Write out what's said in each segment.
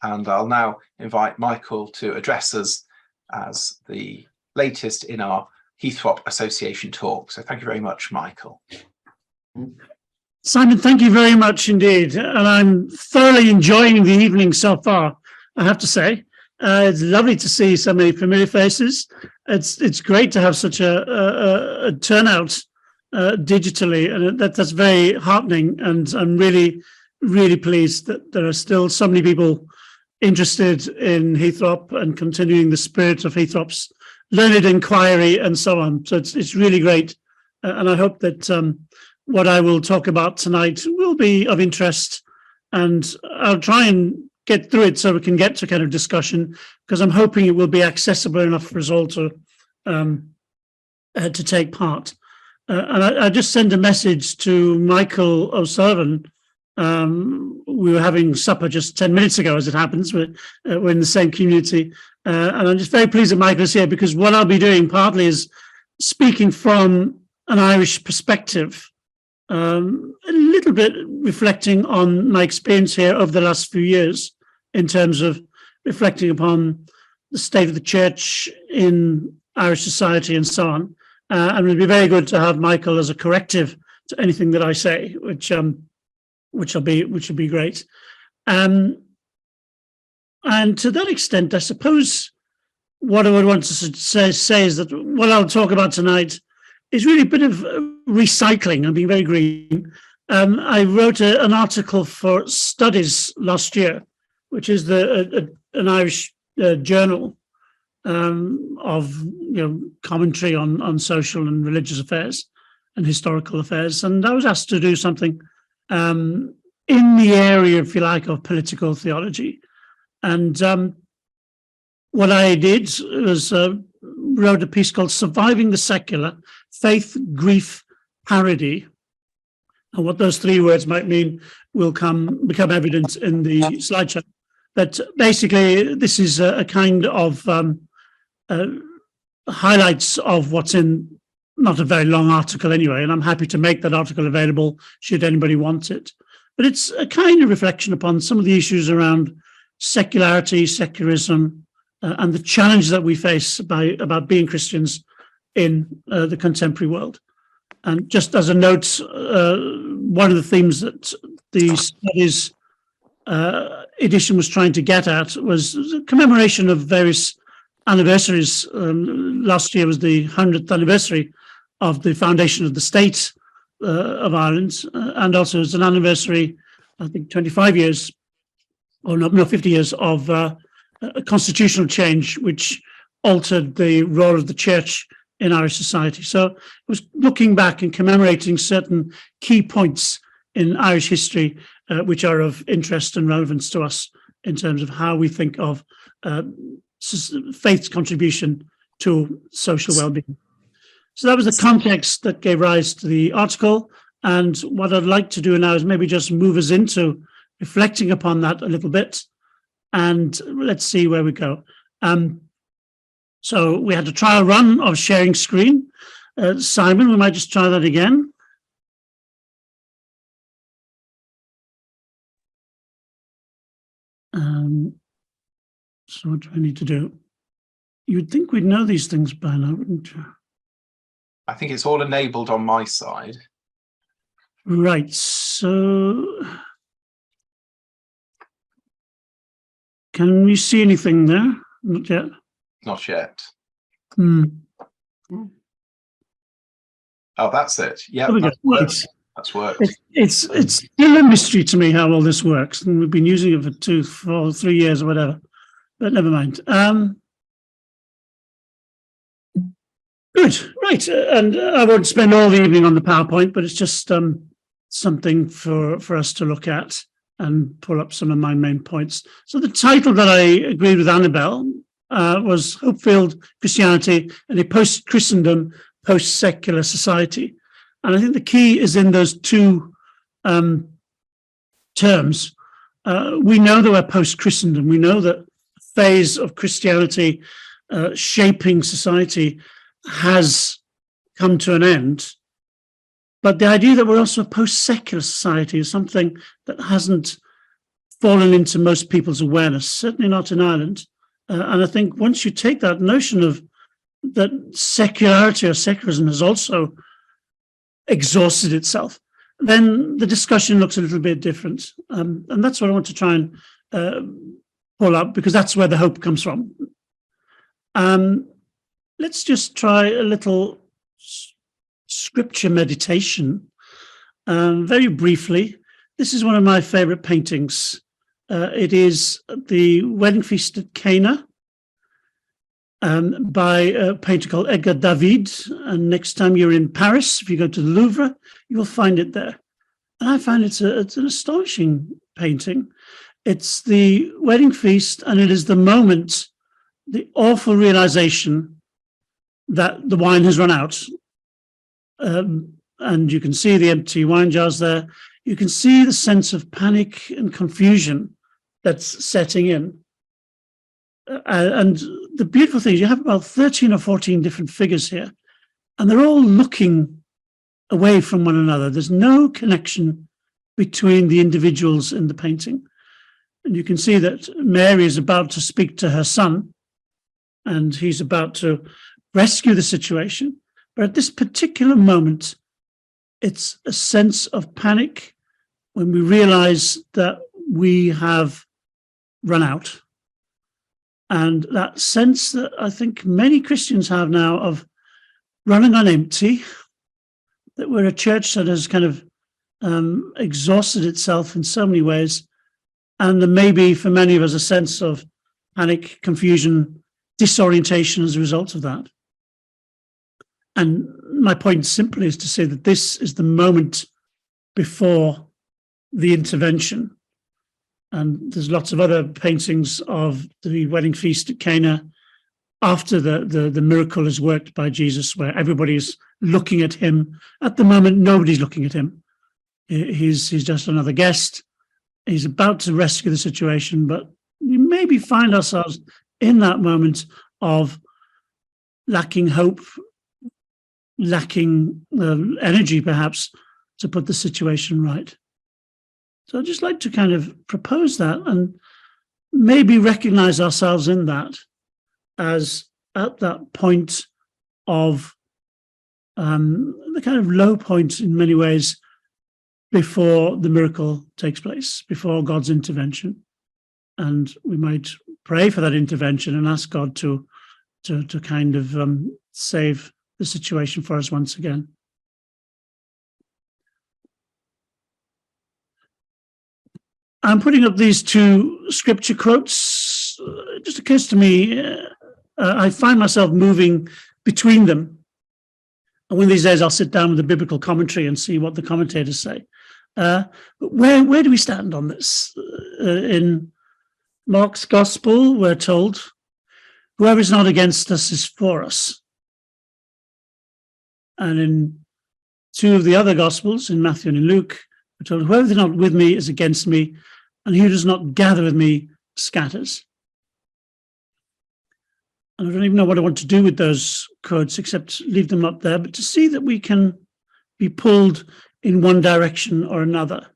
and I'll now invite Michael to address us as the latest in our Heythrop Association talk. So thank you very much, Michael. Simon, thank you very much indeed. And I'm thoroughly enjoying the evening so far, I have to say. It's lovely to see so many familiar faces. It's great to have such a turnout digitally, and that's very heartening. And I'm really, really pleased that there are still so many people interested in Heythrop and continuing the spirit of Heythrop's learned inquiry and so on. So it's really great. And I hope that what I will talk about tonight will be of interest, and I'll try and get through it so we can get to kind of discussion, because I'm hoping it will be accessible enough for us all to take part. And I just sent a message to Michael O'Sullivan. We were having supper just 10 minutes ago, as it happens. We're in the same community. And I'm just very pleased that Michael is here, because what I'll be doing partly is speaking from an Irish perspective, a little bit reflecting on my experience here over the last few years in terms of reflecting upon the state of the church in Irish society and so on. And it would be very good to have Michael as a corrective to anything that I say, which will be great. And to that extent, I suppose what I would want to say is that what I'll talk about tonight is really a bit of recycling. I'm being very green. I wrote an article for Studies last year, which is an Irish journal of commentary on social and religious affairs and historical affairs. And I was asked to do something in the area, if you like, of political theology. And what I did was wrote a piece called Surviving the Secular, Faith, Grief, Parody. And what those three words might mean will become evident in the slideshow. But basically, this is a kind of highlights of what's in, not a very long article anyway, and I'm happy to make that article available should anybody want it. But it's a kind of reflection upon some of the issues around secularity, secularism, and the challenge that we face about being Christians in the contemporary world. And just as a note, one of the themes that the Studies edition was trying to get at was a commemoration of various anniversaries. Last year was the 100th anniversary of the foundation of the state of Ireland, and also it's an anniversary, I think 25 years, or no, 50 years of a constitutional change which altered the role of the church in Irish society. So it was looking back and commemorating certain key points in Irish history which are of interest and relevance to us in terms of how we think of faith's contribution to social well-being. So that was the context that gave rise to the article. And what I'd like to do now is maybe just move us into reflecting upon that a little bit. And let's see where we go. So we had a trial run of sharing screen. Simon, we might just try that again. So what do I need to do? You'd think we'd know these things by now, wouldn't you? I think it's all enabled on my side. Right, so can we see anything there? Not yet. Not yet. Hmm. Oh, that's it. Yeah, that's worked. It's still a mystery to me how all this works, and we've been using it for 2, 4, 3 years or whatever. But never mind. Good, right. And I won't spend all the evening on the PowerPoint, but it's just something for us to look at and pull up some of my main points. So the title that I agreed with Annabelle was Hope-Filled Christianity in a Post-Christendom, Post-Secular Society. And I think the key is in those two terms. We know that we're post-Christendom. We know that phase of Christianity shaping society has come to an end. But the idea that we're also a post-secular society is something that hasn't fallen into most people's awareness, certainly not in Ireland. And I think once you take that notion of that secularity or secularism has also exhausted itself, then the discussion looks a little bit different. And that's what I want to try and pull up, because that's where the hope comes from. Let's just try a little scripture meditation. Very briefly, this is one of my favorite paintings. It is the Wedding Feast at Cana by a painter called Edgar David. And next time you're in Paris, if you go to the Louvre, you will find it there. And I find it's an astonishing painting. It's the wedding feast, and it is the moment, the awful realization that the wine has run out. And you can see the empty wine jars there. You can see the sense of panic and confusion that's setting in. And the beautiful thing is you have about 13 or 14 different figures here, and they're all looking away from one another. There's no connection between the individuals in the painting. And you can see that Mary is about to speak to her son, and he's about to rescue the situation. But at this particular moment, it's a sense of panic when we realize that we have run out. And that sense that I think many Christians have now of running on empty, that we're a church that has kind of exhausted itself in so many ways. And there may be, for many of us, a sense of panic, confusion, disorientation as a result of that. And my point simply is to say that this is the moment before the intervention. And there's lots of other paintings of the wedding feast at Cana after the miracle is worked by Jesus, where everybody's looking at him. At the moment, nobody's looking at him. He's just another guest. He's about to rescue the situation, but we maybe find ourselves in that moment of lacking hope, lacking energy, perhaps, to put the situation right. So I'd just like to kind of propose that and maybe recognize ourselves in that as at that point of the kind of low point in many ways before the miracle takes place, before God's intervention. And we might pray for that intervention and ask God to kind of save the situation for us once again. I'm putting up these two scripture quotes. It just occurs to me, I find myself moving between them. And one of these days I'll sit down with the biblical commentary and see what the commentators say. But where do we stand on this? In Mark's gospel, we're told, whoever is not against us is for us. And in two of the other gospels, in Matthew and in Luke, we're told, whoever is not with me is against me, and he who does not gather with me scatters. And I don't even know what I want to do with those quotes except leave them up there, but to see that we can be pulled in one direction or another.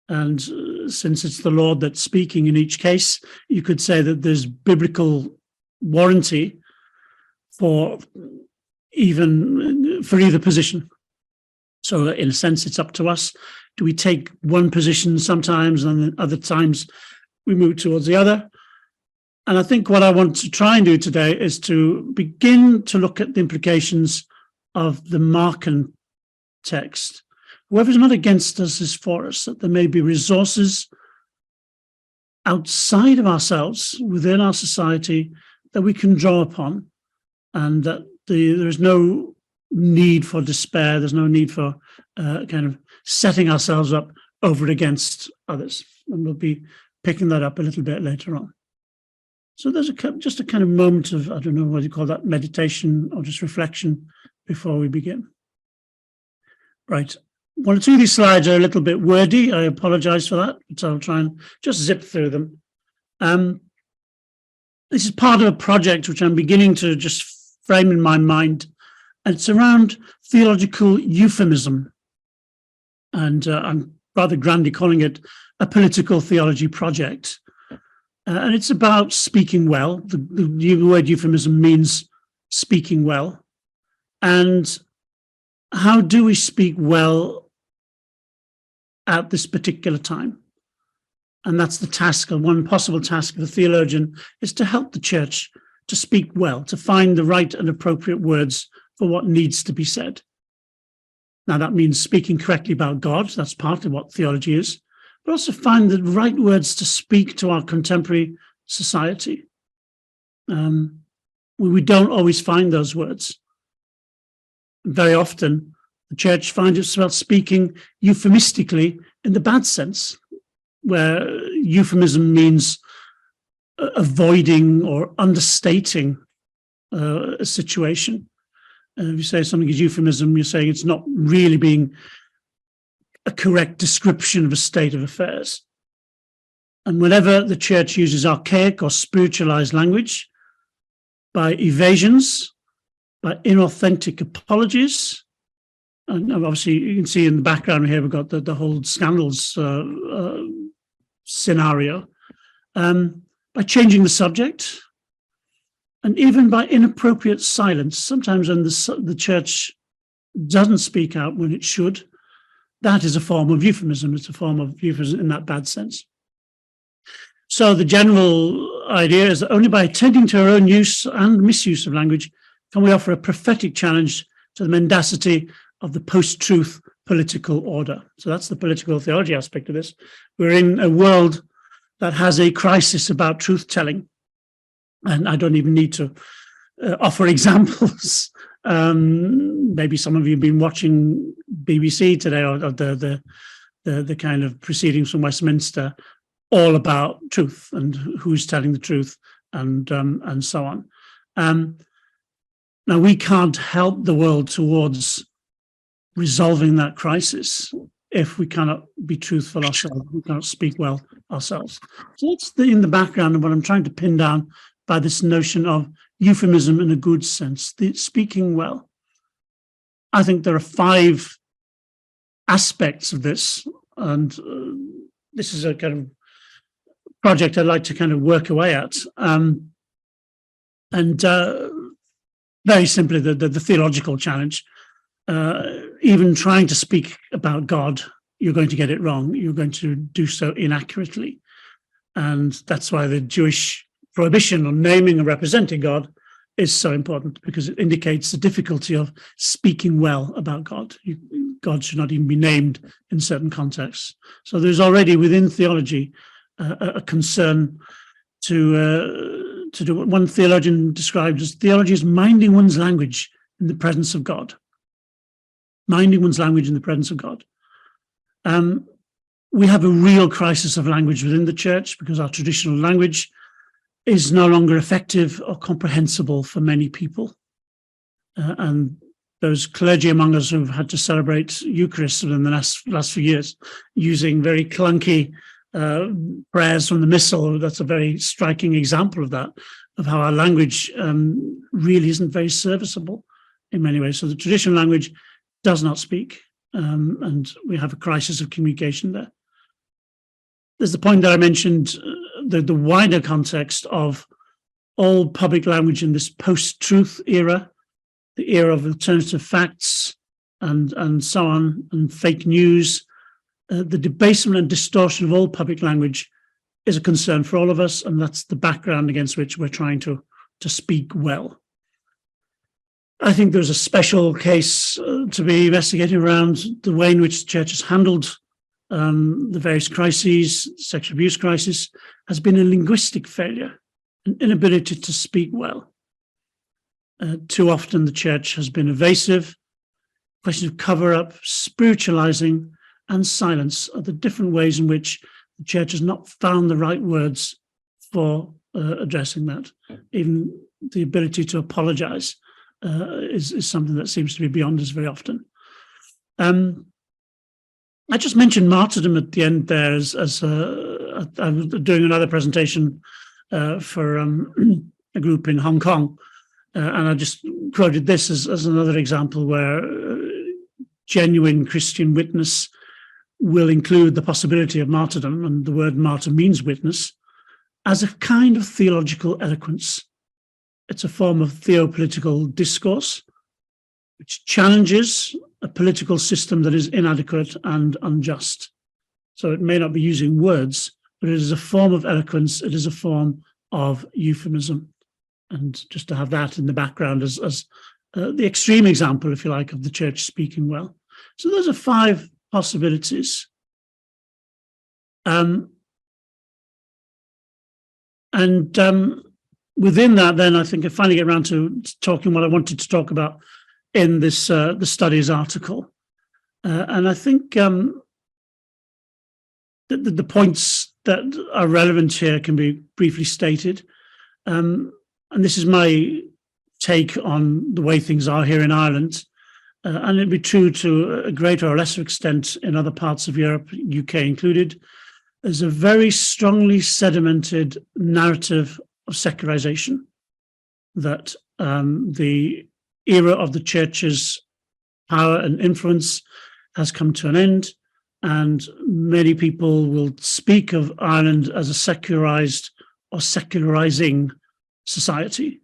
And since it's the Lord that's speaking in each case, you could say that there's biblical warranty for either position. So in a sense, it's up to us. Do we take one position sometimes, and then other times we move towards the other? And I think what I want to try and do today is to begin to look at the implications of the Markan text. Whoever's not against us is for us, that there may be resources outside of ourselves, within our society, that we can draw upon, and that there is no need for despair, there's no need for kind of setting ourselves up over against others. And we'll be picking that up a little bit later on. So there's just a kind of moment of, I don't know what you call that, meditation or just reflection before we begin. Right. One or two of these slides are a little bit wordy. I apologize for that, but I'll try and just zip through them. This is part of a project which I'm beginning to just frame in my mind. And it's around theological euphemism. And I'm rather grandly calling it a political theology project. And it's about speaking well. The word euphemism means speaking well. And how do we speak well at this particular time? And that's the task, or one possible task of the theologian, is to help the church to speak well, to find the right and appropriate words for what needs to be said. Now, that means speaking correctly about God. That's partly what theology is, but also find the right words to speak to our contemporary society. We don't always find those words. Very often, the church finds itself speaking euphemistically in the bad sense, where euphemism means avoiding or understating a situation. If you say something is euphemism, you're saying it's not really being a correct description of a state of affairs. And whenever the church uses archaic or spiritualized language, by evasions, by inauthentic apologies, and obviously you can see in the background here we've got the whole scandals scenario, by changing the subject, and even by inappropriate silence. Sometimes when the church doesn't speak out when it should, that is a form of euphemism. It's a form of euphemism in that bad sense. So the general idea is that only by attending to our own use and misuse of language can we offer a prophetic challenge to the mendacity of the post-truth political order. So that's the political theology aspect of this. We're in a world that has a crisis about truth-telling. And I don't even need to offer examples. Maybe some of you have been watching BBC today, or the kind of proceedings from Westminster, all about truth and who's telling the truth and so on. Now, we can't help the world towards resolving that crisis if we cannot be truthful ourselves, we cannot speak well ourselves. So that's in the background of what I'm trying to pin down by this notion of euphemism in a good sense, the speaking well. I think there are 5 aspects of this, and this is a kind of project I'd like to kind of work away at. Very simply, the theological challenge. Even trying to speak about God, you're going to get it wrong. You're going to do so inaccurately. And that's why the Jewish prohibition on naming and representing God is so important, because it indicates the difficulty of speaking well about God. God should not even be named in certain contexts. So there's already within theology a concern to do what one theologian described as theology is minding one's language in the presence of God. Minding one's language in the presence of God. We have a real crisis of language within the church because our traditional language is no longer effective or comprehensible for many people. And those clergy among us who've had to celebrate Eucharist in the last few years using very clunky prayers from the Missal, that's a very striking example of that, of how our language really isn't very serviceable in many ways. So the traditional language does not speak, and we have a crisis of communication there. There's the point that I mentioned, the wider context of all public language in this post-truth era, the era of alternative facts and so on, and fake news. The debasement and distortion of all public language is a concern for all of us, and that's the background against which we're trying to speak well. I think there's a special case to be investigated around the way in which the church has handled the various crises. Sexual abuse crisis has been a linguistic failure, an inability to speak well. Too often the church has been evasive. Questions of cover-up, spiritualizing, and silence are the different ways in which the church has not found the right words for addressing that. Even the ability to apologize is something that seems to be beyond us very often. I just mentioned martyrdom at the end there as I was doing another presentation for a group in Hong Kong, and I just quoted this as another example where genuine Christian witness will include the possibility of martyrdom, and the word martyr means witness, as a kind of theological eloquence. It's a form of theopolitical discourse which challenges a political system that is inadequate and unjust. So it may not be using words, but it is a form of eloquence. It is a form of euphemism. And just to have that in the background as the extreme example, if you like, of the church speaking well. So those are 5 possibilities. Within that, then I think I finally get around to talking what I wanted to talk about in this the studies article. And I think the points that are relevant here can be briefly stated. And this is my take on the way things are here in Ireland. And it'd be true to a greater or lesser extent in other parts of Europe, UK included. There's a very strongly sedimented narrative of secularization, that the era of the church's power and influence has come to an end, and many people will speak of Ireland as a secularized or secularizing society.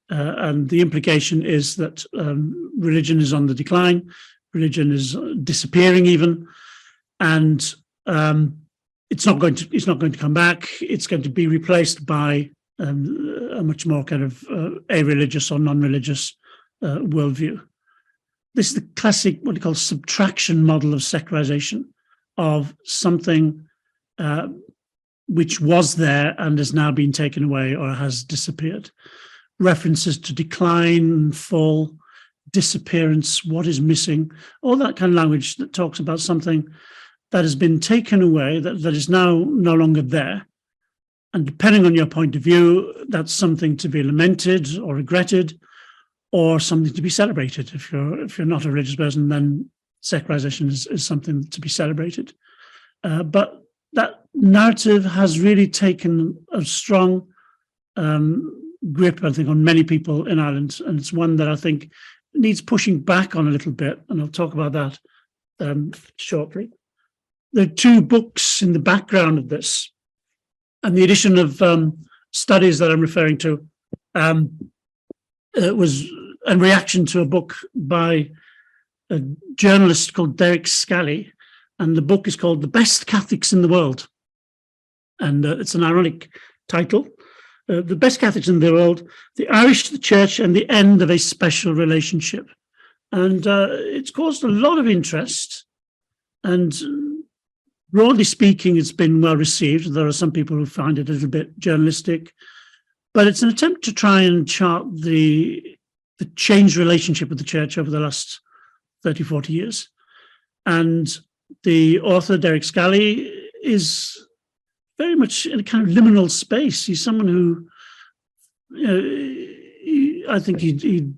And the implication is that religion is on the decline, religion is disappearing even, and it's not going to come back. It's going to be replaced by a much more kind of a-religious or non-religious worldview. This is the classic, what we call subtraction model of secularization, of something which was there and has now been taken away or has disappeared. References to decline, fall, disappearance, what is missing, all that kind of language that talks about something that has been taken away, that is now no longer there. And depending on your point of view, that's something to be lamented or regretted, or something to be celebrated. If you're not a religious person, then secularization is something to be celebrated. But that narrative has really taken a strong grip, I think, on many people in Ireland, and it's one that I think needs pushing back on a little bit, and I'll talk about that shortly. There are 2 books in the background of this, and the edition of studies that I'm referring to was in reaction to a book by a journalist called Derek Scally, and the book is called The Best Catholics in the World, and it's an ironic title. The Best Catholics in the World, the Irish, the Church, and the End of a Special Relationship. And it's caused a lot of interest, and broadly speaking, it's been well received. There are some people who find it a little bit journalistic, but it's an attempt to try and chart the changed relationship with the church over the last 30, 40 years. And the author, Derek Scally, is very much in a kind of liminal space. He's someone who, I think he's in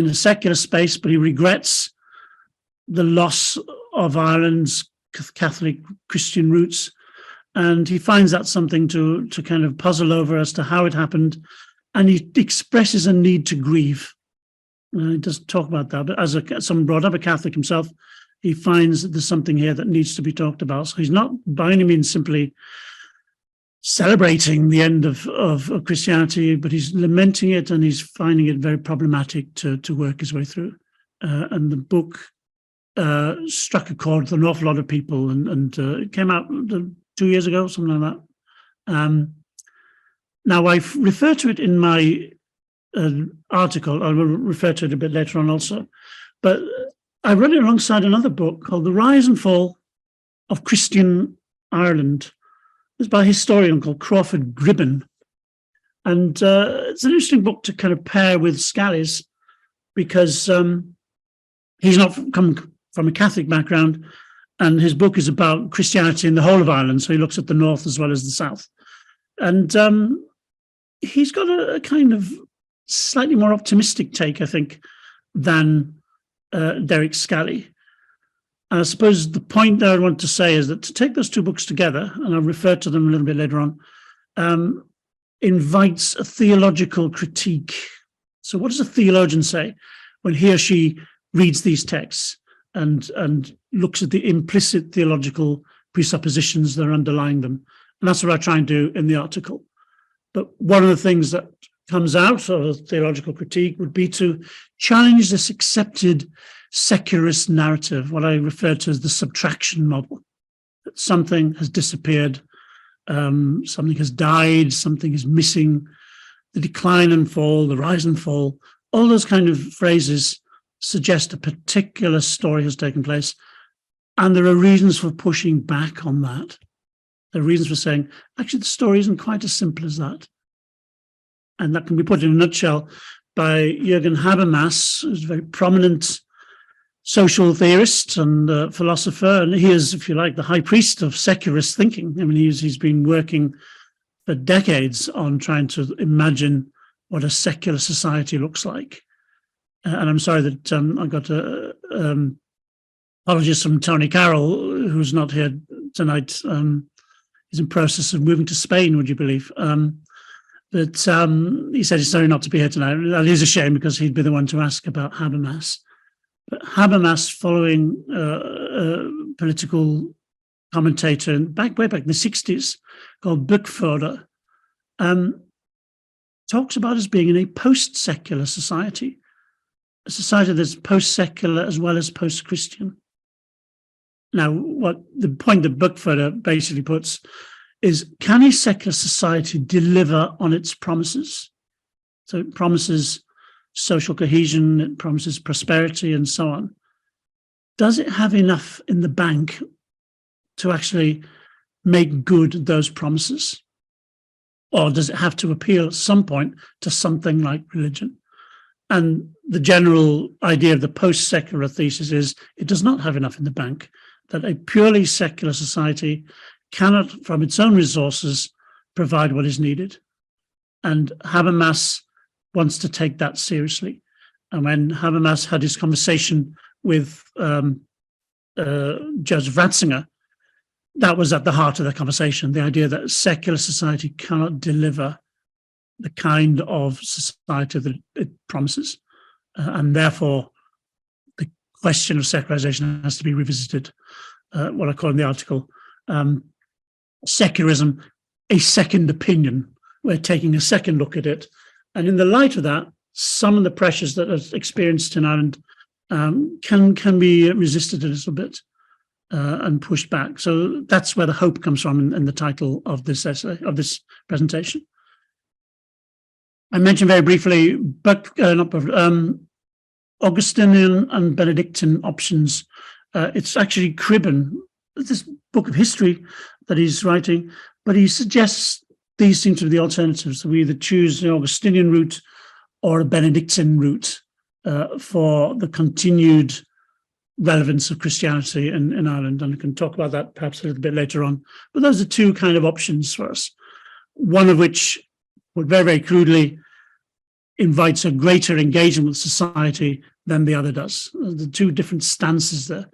a secular space, but he regrets the loss of Ireland's Catholic Christian roots, and he finds that something to kind of puzzle over as to how it happened, and he expresses a need to grieve. He doesn't talk about that, but as someone brought up a Catholic himself, he finds that there's something here that needs to be talked about. So he's not by any means simply celebrating the end of Christianity, but he's lamenting it, and he's finding it very problematic to work his way through. And the book struck a chord with an awful lot of people, and it came out 2 years ago, something like that. Now, I refer to it in my article. I will refer to it a bit later on also. But I read it alongside another book called The Rise and Fall of Christian Ireland. It's by a historian called Crawford Gribben. And it's an interesting book to kind of pair with Scally's, because he's not come from a Catholic background, and his book is about Christianity in the whole of Ireland. So he looks at the north as well as the south. And he's got a kind of slightly more optimistic take, I think, than Derek Scally. And I suppose the point that I want to say is that to take those 2 books together, and I'll refer to them a little bit later on, invites a theological critique. So what does a theologian say when he or she reads these texts? and looks at the implicit theological presuppositions that are underlying them. And that's what I try and do in the article. But one of the things that comes out of a theological critique would be to challenge this accepted secularist narrative, what I refer to as the subtraction model, that something has disappeared, something has died, something is missing, the decline and fall, the rise and fall, all those kind of phrases suggest a particular story has taken place. And there are reasons for pushing back on that. There are reasons for saying, actually, the story isn't quite as simple as that. And that can be put in a nutshell by Jürgen Habermas, who's a very prominent social theorist and philosopher. And he is, if you like, the high priest of secularist thinking. I mean, he's been working for decades on trying to imagine what a secular society looks like. And I'm sorry that I got apologies from Tony Carroll, who's not here tonight. He's in process of moving to Spain, would you believe? But he said he's sorry not to be here tonight. That is a shame because he'd be the one to ask about Habermas. But Habermas, following a political commentator way back in the 60s called Buchförder, talks about us being in a post-secular society, a society that's post-secular as well as post-Christian. Now, what the point that Buchförder basically puts is, can a secular society deliver on its promises? So it promises social cohesion, it promises prosperity and so on. Does it have enough in the bank to actually make good those promises? Or does it have to appeal at some point to something like religion? And the general idea of the post-secular thesis is it does not have enough in the bank, that a purely secular society cannot, from its own resources, provide what is needed. And Habermas wants to take that seriously. And when Habermas had his conversation with Joseph Ratzinger, that was at the heart of the conversation, the idea that secular society cannot deliver the kind of society that it promises. And therefore, the question of secularization has to be revisited. What I call in the article, secularism, a second opinion. We're taking a second look at it. And in the light of that, some of the pressures that are experienced in Ireland can be resisted a little bit and pushed back. So that's where the hope comes from in the title of this essay, of this presentation. I mentioned very briefly, Augustinian and Benedictine options. It's actually Kirwan, this book of history that he's writing, but he suggests these seem to be the alternatives. We either choose the Augustinian route or a Benedictine route for the continued relevance of Christianity in Ireland. And I can talk about that perhaps a little bit later on. But those are two kind of options for us, one of which would very, very crudely invites a greater engagement with society than the other does. The two different stances there.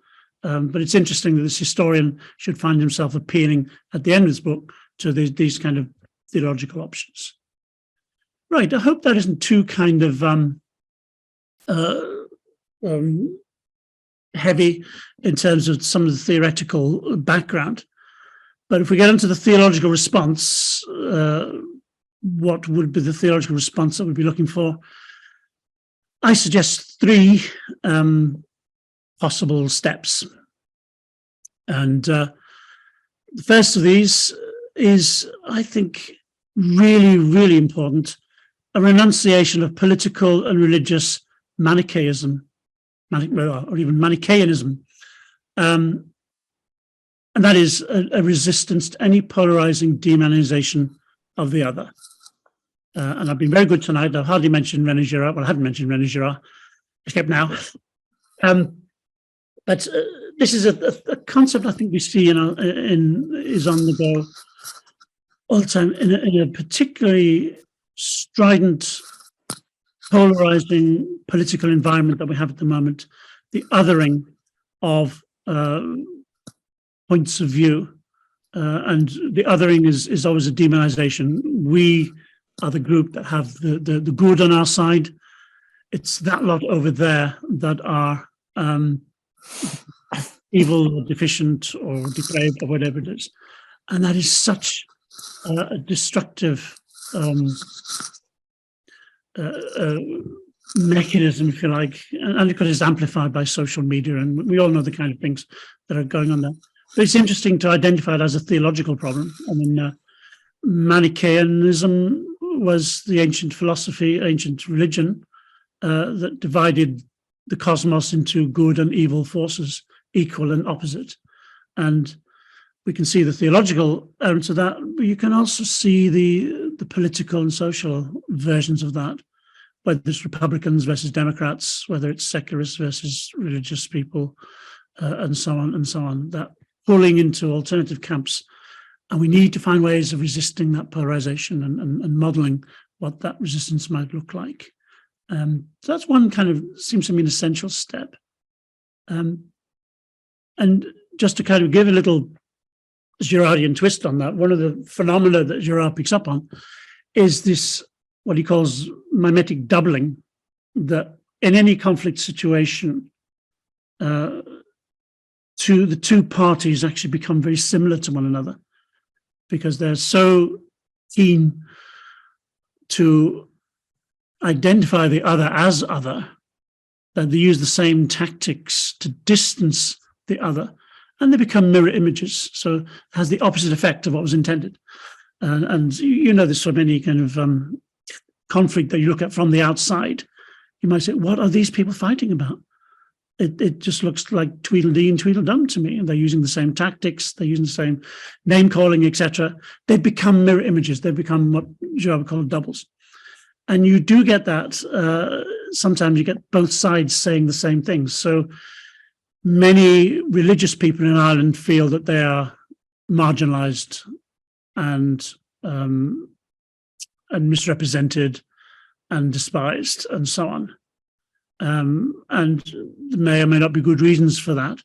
But it's interesting that this historian should find himself appealing at the end of his book to these kind of theological options. Right, I hope that isn't too kind of heavy in terms of some of the theoretical background. But if we get into the theological response, what would be the theological response that we'd be looking for? I suggest three possible steps. And the first of these is, I think, really, really important, a renunciation of political and religious Manichaeism, or even Manichaeanism. And that is a resistance to any polarizing demonization of the other. And I've been very good tonight. I've hardly mentioned René Girard. Well, I haven't mentioned René Girard, except now. But this is a concept I think we see is on the go all the time in a particularly strident, polarizing political environment that we have at the moment, the othering of points of view. And the othering is always a demonization. We are the group that have the good on our side. It's that lot over there that are evil or deficient or depraved or whatever it is. And that is such a destructive mechanism, if you like, and because it's amplified by social media, and we all know the kind of things that are going on there. But it's interesting to identify it as a theological problem. I mean, Manichaeanism was the ancient philosophy, ancient religion that divided the cosmos into good and evil forces, equal and opposite. And we can see the theological elements of that, but you can also see the political and social versions of that, whether it's Republicans versus Democrats, whether it's secularists versus religious people, and so on and so on, that pulling into alternative camps. And we need to find ways of resisting that polarization and modeling what that resistance might look like. So that's one kind of, seems to me, an essential step. And just to kind of give a little Girardian twist on that, one of the phenomena that Girard picks up on is this, what he calls mimetic doubling, that in any conflict situation, the two parties actually become very similar to one another because they're so keen to identify the other as other that they use the same tactics to distance the other, and they become mirror images. So it has the opposite effect of what was intended. And you know this from any kind of conflict that you look at from the outside. You might say, what are these people fighting about? It just looks like Tweedledee and Tweedledum to me. And they're using the same tactics, they're using the same name calling, etc. They become mirror images. They become what Girard would call doubles. And you do get that. Sometimes you get both sides saying the same things. So many religious people in Ireland feel that they are marginalized and misrepresented and despised and so on. And there may or may not be good reasons for that.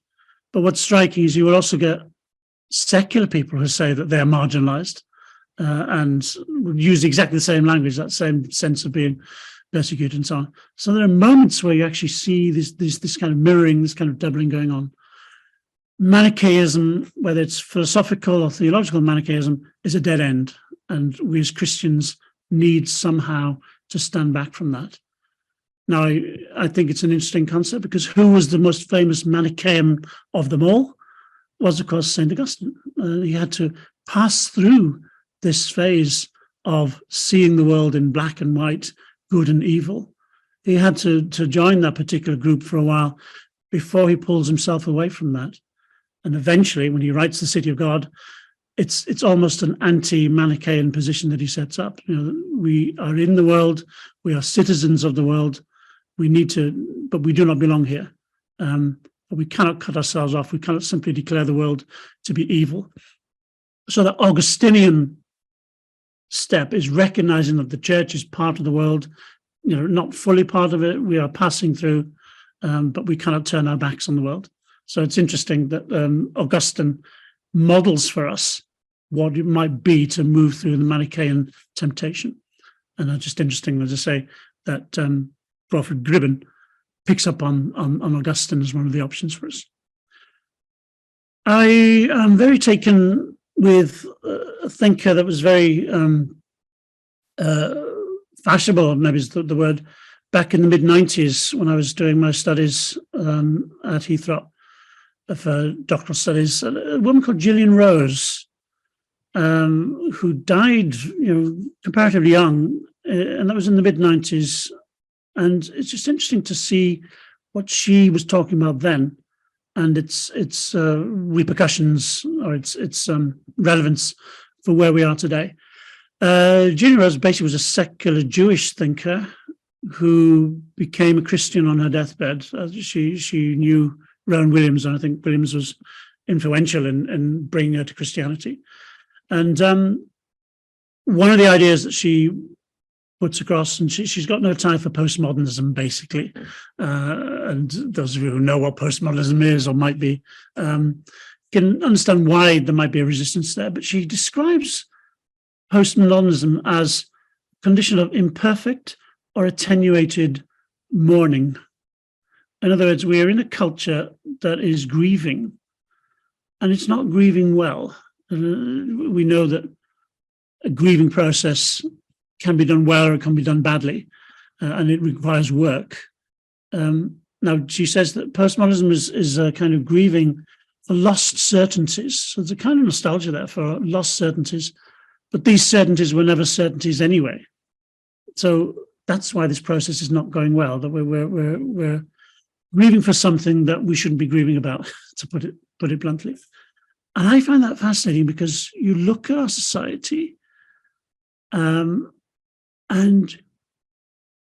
But what's striking is you will also get secular people who say that they're marginalized and use exactly the same language, that same sense of being persecuted and so on. So there are moments where you actually see this kind of mirroring, this kind of doubling going on. Manichaeism, whether it's philosophical or theological Manichaeism, is a dead end. And we as Christians need somehow to stand back from that. Now, I think it's an interesting concept because who was the most famous Manichaean of them all was, of course, St. Augustine. He had to pass through this phase of seeing the world in black and white, good and evil. He had to join that particular group for a while before he pulls himself away from that. And eventually, when he writes The City of God, it's almost an anti-Manichaean position that he sets up. You know, we are in the world, we are citizens of the world, we need to, but we do not belong here. But we cannot cut ourselves off. We cannot simply declare the world to be evil. So the Augustinian step is recognizing that the church is part of the world, you know, not fully part of it. We are passing through, but we cannot turn our backs on the world. So it's interesting that Augustine models for us what it might be to move through the Manichaean temptation. And it's just interesting, as I say, that Prophet Gribben picks up on Augustine as one of the options for us. I am very taken with a thinker that was very fashionable, maybe is the word, back in the mid-90s when I was doing my studies at Heythrop for doctoral studies, a woman called Gillian Rose, who died, comparatively young, and that was in the mid-90s. And it's just interesting to see what she was talking about then and its repercussions or its relevance for where we are today. Gillian Rose basically was a secular Jewish thinker who became a Christian on her deathbed. She knew Rowan Williams, and I think Williams was influential in bringing her to Christianity. And one of the ideas that she puts across, and she's got no time for postmodernism, basically. And those of you who know what postmodernism is or might be can understand why there might be a resistance there. But she describes postmodernism as a condition of imperfect or attenuated mourning, In other words, we are in a culture that is grieving, and it's not grieving well. We know that a grieving process can be done well or it can be done badly, and it requires work. Now, she says that postmodernism is a kind of grieving for lost certainties. So there's a kind of nostalgia there for lost certainties, but these certainties were never certainties anyway. So that's why this process is not going well, that we're grieving for something that we shouldn't be grieving about, to put it bluntly. And I find that fascinating, because you look at our society and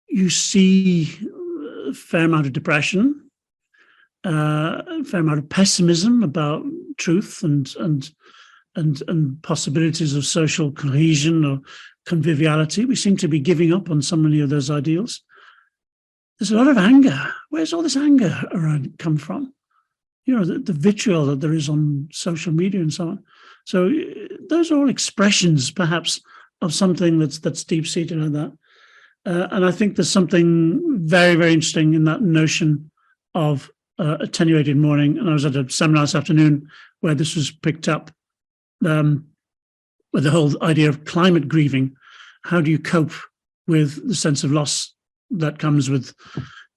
you see a fair amount of depression, a fair amount of pessimism about truth and possibilities of social cohesion or conviviality. We seem to be giving up on so many of those ideals. There's a lot of anger. Where's all this anger around come from? You know, the vitriol that there is on social media and so on. So those are all expressions, perhaps, of something that's deep-seated in that. And I think there's something very, very interesting in that notion of attenuated mourning. And I was at a seminar this afternoon where this was picked up, with the whole idea of climate grieving. How do you cope with the sense of loss that comes with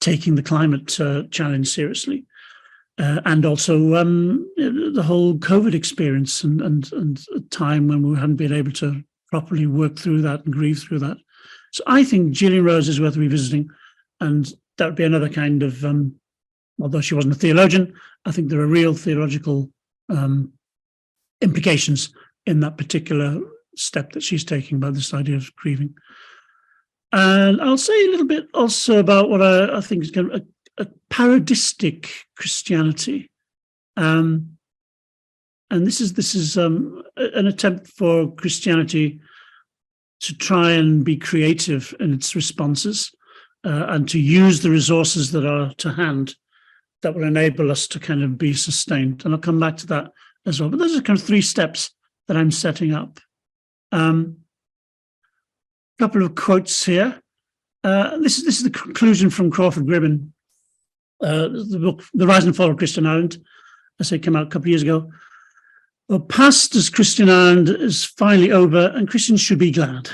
taking the climate challenge seriously? And also the whole COVID experience and a time when we hadn't been able to properly work through that and grieve through that. So I think Gillian Rose is worth revisiting, and that would be another kind of, although she wasn't a theologian, I think there are real theological implications in that particular step that she's taking about this idea of grieving. And I'll say a little bit also about what I think is kind of a parodistic Christianity. And this is an attempt for Christianity to try and be creative in its responses, and to use the resources that are to hand that will enable us to kind of be sustained. And I'll come back to that as well. But those are kind of 3 steps that I'm setting up. A couple of quotes here. This is the conclusion from Crawford Gribben, the book, The Rise and Fall of Christian Ireland, as it came out a couple of years ago. Well, past as Christian Ireland is finally over, and Christians should be glad,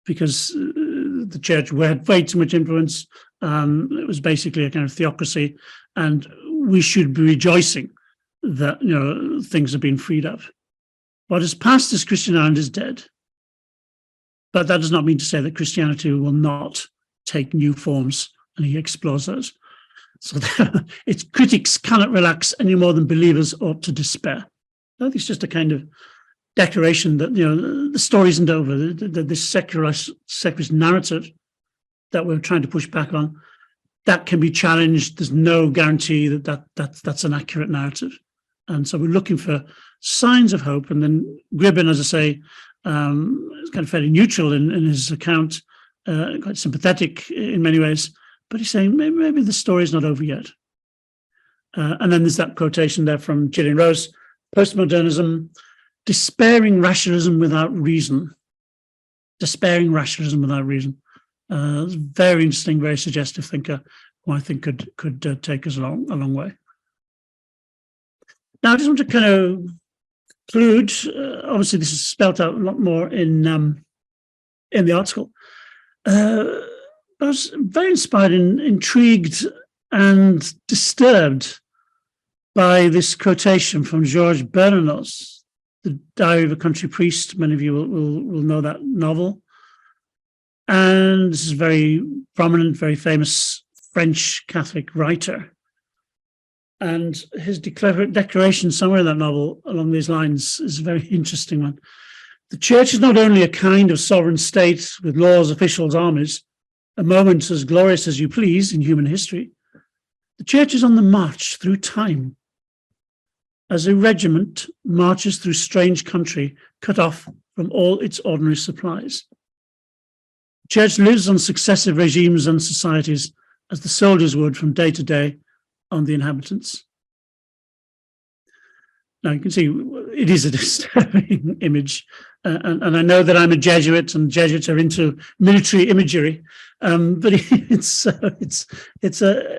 because the church had way too much influence. It was basically a kind of theocracy, and we should be rejoicing that, you know, things have been freed up. What is past as Christian Ireland is dead. But that does not mean to say that Christianity will not take new forms, and he explores those. So its critics cannot relax any more than believers ought to despair. I think it's just a kind of declaration that, you know, the story isn't over. This secularist narrative that we're trying to push back on, that can be challenged. There's no guarantee that's an accurate narrative. And so we're looking for signs of hope. And then Gribben, as I say, is kind of fairly neutral in his account, quite sympathetic in many ways, but he's saying maybe the story is not over yet. And then there's that quotation there from Gillian Rose: postmodernism, despairing rationalism without reason. Despairing rationalism without reason. Very interesting, very suggestive thinker, who I think could take us a long way. Now, I just want to kind of conclude. Obviously, this is spelled out a lot more in the article. I was very inspired and intrigued and disturbed by this quotation from Georges Bernanos, The Diary of a Country Priest. Many of you will know that novel. And this is a very prominent, very famous French Catholic writer. And his declaration somewhere in that novel along these lines is a very interesting one. The church is not only a kind of sovereign state with laws, officials, armies, a moment as glorious as you please in human history. The church is on the march through time, as a regiment marches through strange country, cut off from all its ordinary supplies. The church lives on successive regimes and societies, as the soldiers would from day to day on the inhabitants. Now you can see it is a disturbing image, and I know that I'm a Jesuit, and Jesuits are into military imagery, But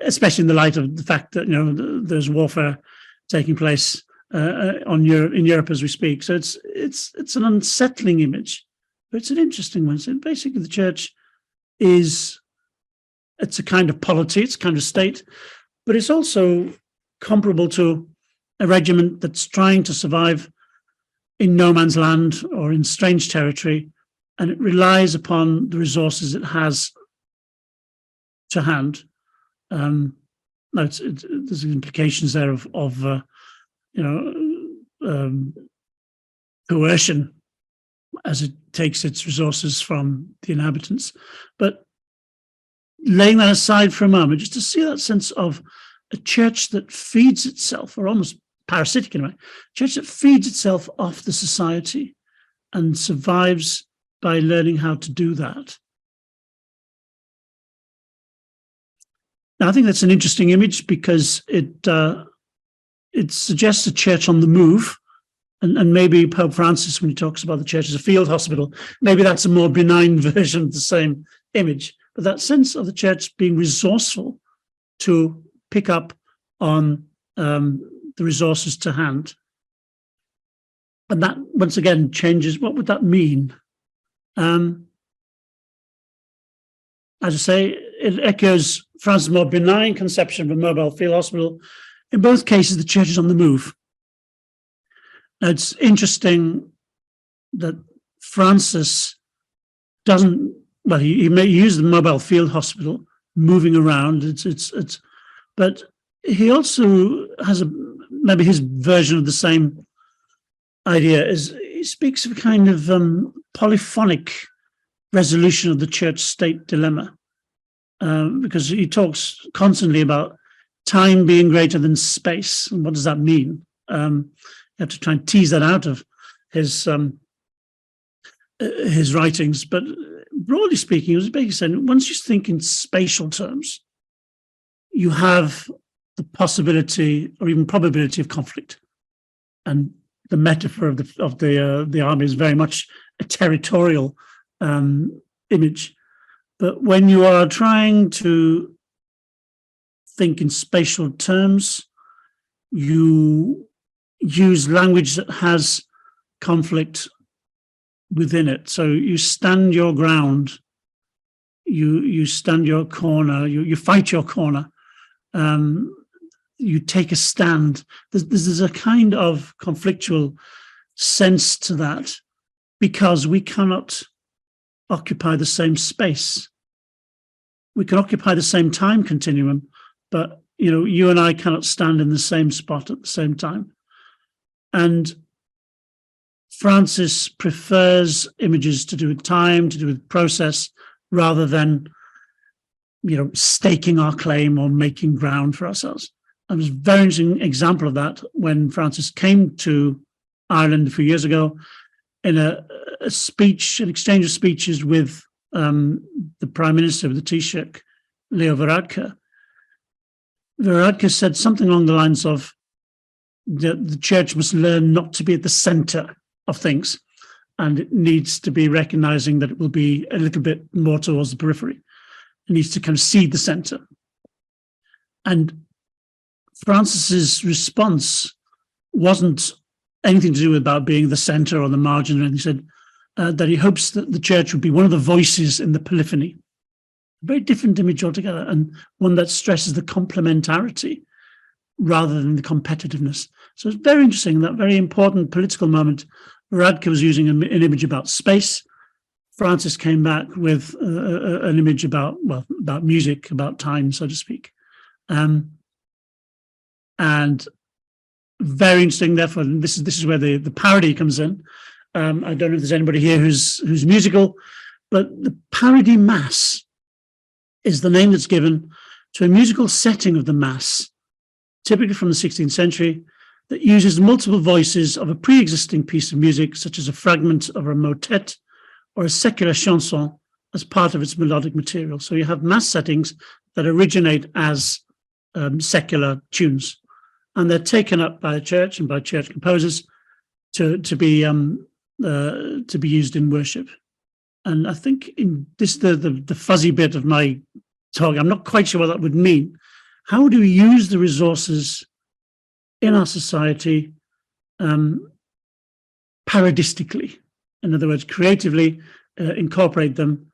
especially in the light of the fact that there's warfare taking place in Europe as we speak. So it's an unsettling image, but it's an interesting one. So basically, the church it's a kind of polity, it's a kind of state, but it's also comparable to a regiment that's trying to survive in no man's land or in strange territory, and it relies upon the resources it has to hand. There's implications there of coercion as it takes its resources from the inhabitants. But laying that aside for a moment, just to see that sense of a church that feeds itself, or almost parasitic in a way, a church that feeds itself off the society and survives by learning how to do that. Now, I think that's an interesting image because it suggests a church on the move. And maybe Pope Francis, when he talks about the church as a field hospital, maybe that's a more benign version of the same image. But that sense of the church being resourceful to pick up on the resources to hand. And that, once again, changes. What would that mean? As I say, it echoes Francis' more benign conception of a mobile field hospital. In both cases, the church is on the move. Now, it's interesting that Francis doesn't, well, he may use the mobile field hospital, moving around. But he also has maybe his version of the same idea. Is he speaks of a kind of polyphonic resolution of the church-state dilemma, because he talks constantly about time being greater than space. And what does that mean? You have to try and tease that out of his writings. But broadly speaking, it was basically saying, once you think in spatial terms, you have the possibility or even probability of conflict. And the metaphor of the army is very much a territorial image. But when you are trying to think in spatial terms, you use language that has conflict within it. So you stand your ground, you stand your corner, you fight your corner, you take a stand. There's a kind of conflictual sense to that because we cannot occupy the same space. We can occupy the same time continuum, but you and I cannot stand in the same spot at the same time. And Francis prefers images to do with time, to do with process, rather than, staking our claim or making ground for ourselves. There was a very interesting example of that when Francis came to Ireland a few years ago in a speech, an exchange of speeches with the Prime Minister of the Taoiseach, Leo Varadkar. Varadkar said something along the lines of, the church must learn not to be at the center of things, and it needs to be recognizing that it will be a little bit more towards the periphery. It needs to kind of cede the center. And Francis's response wasn't anything to do about being the center or the margin. And he said that he hopes that the church would be one of the voices in the polyphony. A very different image altogether, and one that stresses the complementarity rather than the competitiveness. So it's very interesting, that very important political moment. Varadkar was using an image about space. Francis came back with an image about music, about time, so to speak. And very interesting, therefore, this is where the parody comes in. I don't know if there's anybody here who's musical, but the parody mass is the name that's given to a musical setting of the mass, typically from the 16th century, that uses multiple voices of a pre-existing piece of music, such as a fragment of a motet or a secular chanson, as part of its melodic material. So you have mass settings that originate as secular tunes, and they're taken up by the church and by church composers to be used in worship. And I think in this, the fuzzy bit of my talk, I'm not quite sure what that would mean. How do we use the resources in our society paradistically? In other words, creatively incorporate them,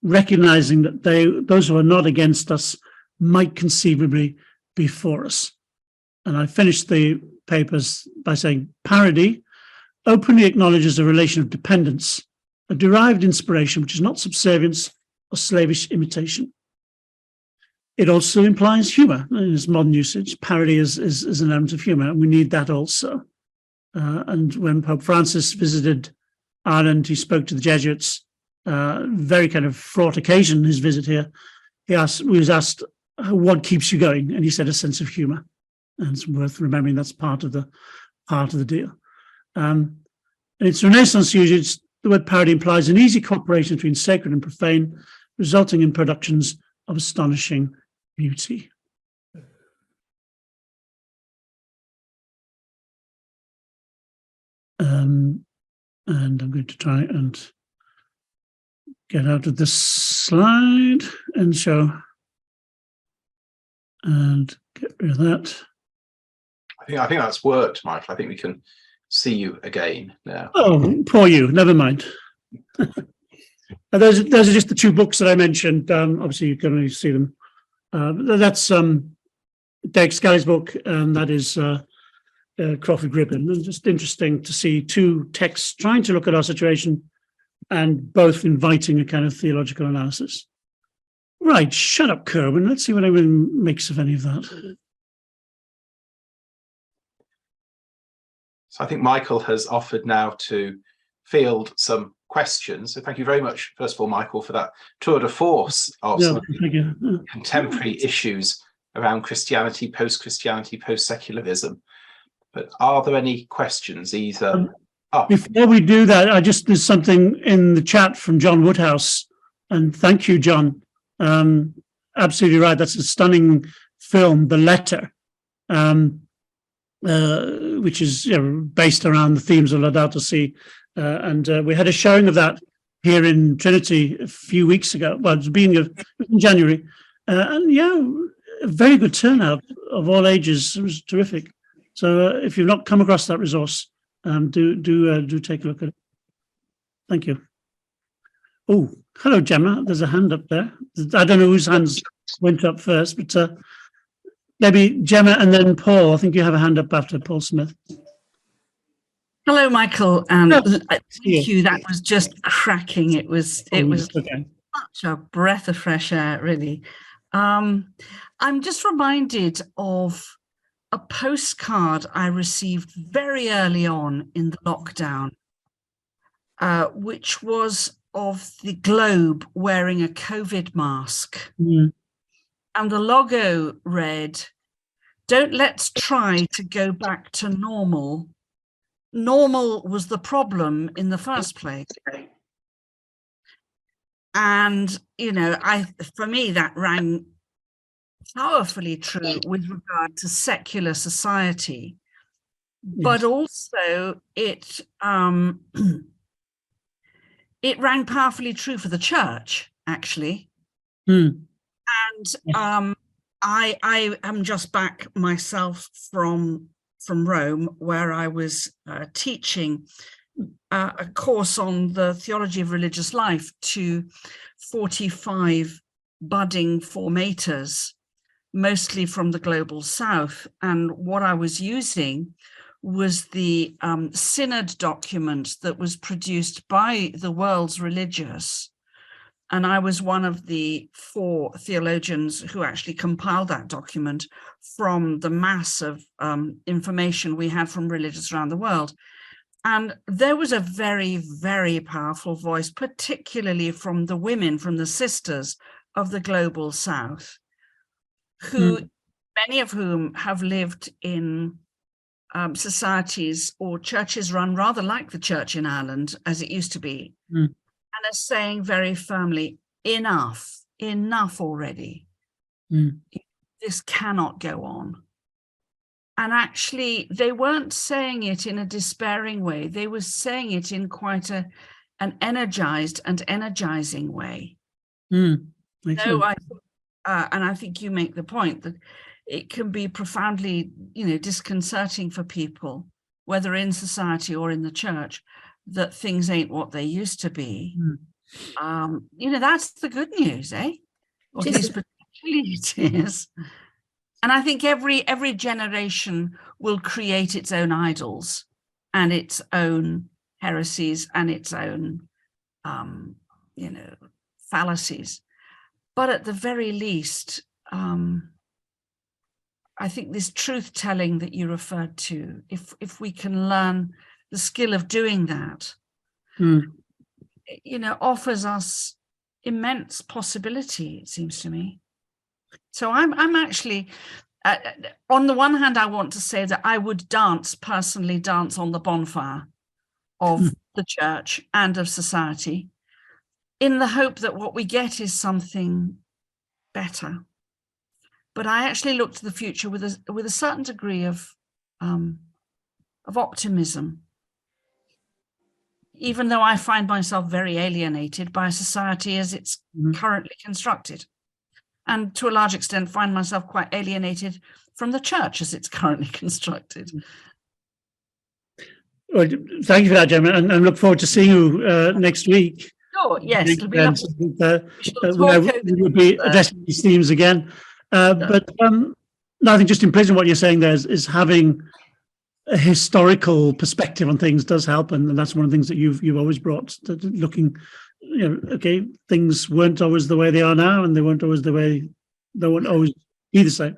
recognizing that those who are not against us might conceivably be for us. And I finished the papers by saying parody openly acknowledges a relation of dependence, a derived inspiration which is not subservience or slavish imitation. It also implies humor in its modern usage. Parody is an element of humor, and we need that also. And when Pope Francis visited Ireland, he spoke to the Jesuits, very kind of fraught occasion, his visit here. He was asked, what keeps you going? And he said, a sense of humor. And it's worth remembering that's part of the deal. Its Renaissance usage, the word parody implies an easy cooperation between sacred and profane, resulting in productions of astonishing beauty. And I'm going to try and get out of this slide and show and get rid of that. I think that's worked, Michael. I think we can see you again now. Oh, poor you. Never mind. Those are just the two books that I mentioned. Obviously, you can only see them. That's Derek Scally's book, and that is Crawford Gribbin. And just interesting to see two texts trying to look at our situation and both inviting a kind of theological analysis. Right, shut up, Kirwan. Let's see what anyone makes of any of that. So I think Michael has offered now to field some questions. So thank you very much, first of all, Michael, for that tour de force of contemporary issues around Christianity, post-secularism. But are there any questions either? Before we do that, there's something in the chat from John Woodhouse, and thank you, John. Absolutely right. That's a stunning film, The Letter, which is based around the themes of Laudato Si. And we had a showing of that here in Trinity a few weeks ago. Well, it was the beginning of January. And a very good turnout of all ages. It was terrific. So if you've not come across that resource, do take a look at it. Thank you. Oh, hello, Gemma. There's a hand up there. I don't know whose hands went up first, but maybe Gemma and then Paul. I think you have a hand up after Paul Smith. Hello, Michael, and thank you. That was just cracking. It was okay. Such a breath of fresh air, really. I'm just reminded of a postcard I received very early on in the lockdown, which was of the globe wearing a COVID mask. Mm. And the logo read, "Don't let's try to go back to normal. Normal was the problem in the first place." And, for me, that rang powerfully true with regard to secular society, but also it rang powerfully true for the church, actually. Mm. And I am just back myself from Rome, where I was teaching a course on the theology of religious life to 45 budding formators, mostly from the global south. And what I was using was the synod document that was produced by the world's religious. And I was one of the 4 theologians who actually compiled that document from the mass of information we had from religious around the world. And there was a very, very powerful voice, particularly from the women, from the sisters of the global south, who many of whom have lived in societies or churches run rather like the church in Ireland, as it used to be, and are saying very firmly, enough already. This cannot go on. And actually, they weren't saying it in a despairing way. They were saying it in quite a an energized and energizing way. Mm, No, and I think you make the point that it can be profoundly, disconcerting for people, whether in society or in the church, that things ain't what they used to be. That's the good news, eh? Or at least potentially it is. And I think every generation will create its own idols and its own heresies and its own, fallacies. But at the very least, I think this truth-telling that you referred to, if we can learn the skill of doing that, offers us immense possibility, it seems to me. So I'm actually, on the one hand, I want to say that I would personally dance on the bonfire of the church and of society, in the hope that what we get is something better. But I actually look to the future with a certain degree of optimism, even though I find myself very alienated by society as it's currently constructed, and to a large extent find myself quite alienated from the church as it's currently constructed. Well, thank you for that, Gemma, and look forward to seeing you next week. Sure, yes, it'll be lovely. We'll be addressing these themes again. But no, I think just in place of what you're saying there is having a historical perspective on things does help, and that's one of the things that you've always brought. Looking, okay, things weren't always the way they are now, and they won't always be the same,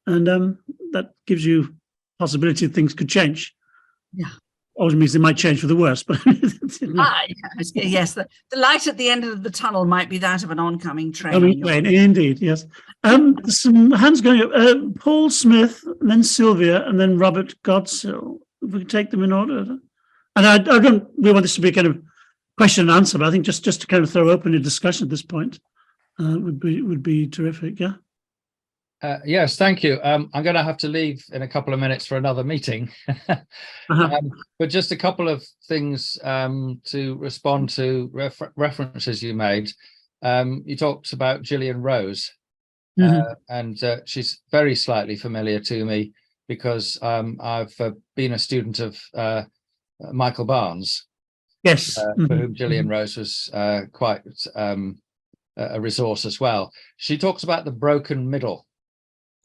and that gives you possibility that things could change. Yeah. Always means they might change for the worse, but yes, the light at the end of the tunnel might be that of an oncoming train. Indeed, yes. Some hands going up. Paul Smith, and then Sylvia, and then Robert Godsill. If we can take them in order. And I don't really want this to be a kind of question and answer, but I think just to kind of throw open a discussion at this point would be terrific. Yeah. Yes, thank you. I'm going to have to leave in a couple of minutes for another meeting, but just a couple of things to respond to references you made. You talked about Gillian Rose, and she's very slightly familiar to me because I've been a student of Michael Barnes, yes, for whom Gillian Rose was quite a resource as well. She talks about the broken middle.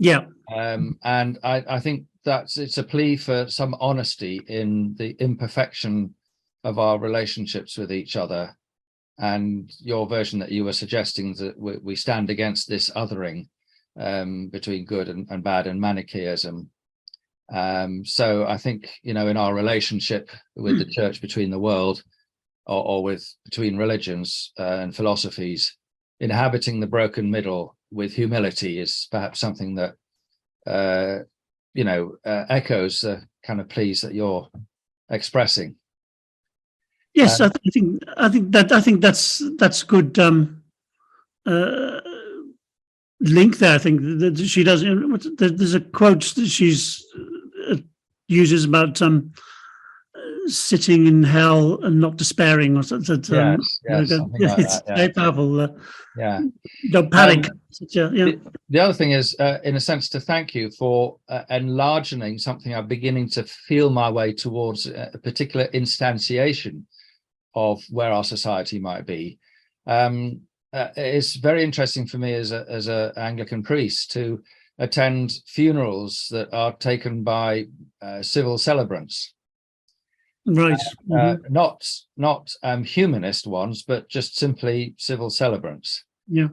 Yeah. And I think it's a plea for some honesty in the imperfection of our relationships with each other. And your version that you were suggesting that we stand against this othering between good and bad and Manichaeism. So I think, in our relationship with the church, between the world or between religions and philosophies, inhabiting the broken middle with humility is perhaps something that echoes the kind of pleas that you're expressing. Yes, I think that's good link there. I think that she does. There's a quote that she's uses about sitting in hell and not despairing, or something. Yes, something like it's that, very powerful. Don't panic. The other thing is, in a sense, to thank you for enlarging something I'm beginning to feel my way towards, a particular instantiation of where our society might be. It's very interesting for me as a Anglican priest to attend funerals that are taken by civil celebrants. Right. Not humanist ones, but just simply civil celebrants. Yeah.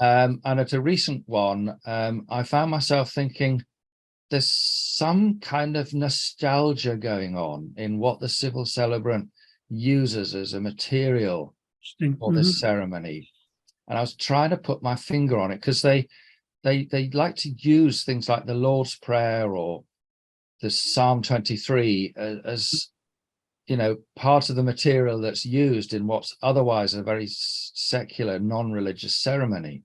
And at a recent one, I found myself thinking there's some kind of nostalgia going on in what the civil celebrant uses as a material for this ceremony. And I was trying to put my finger on it because they like to use things like the Lord's Prayer or the Psalm 23 as part of the material that's used in what's otherwise a very secular, non-religious ceremony.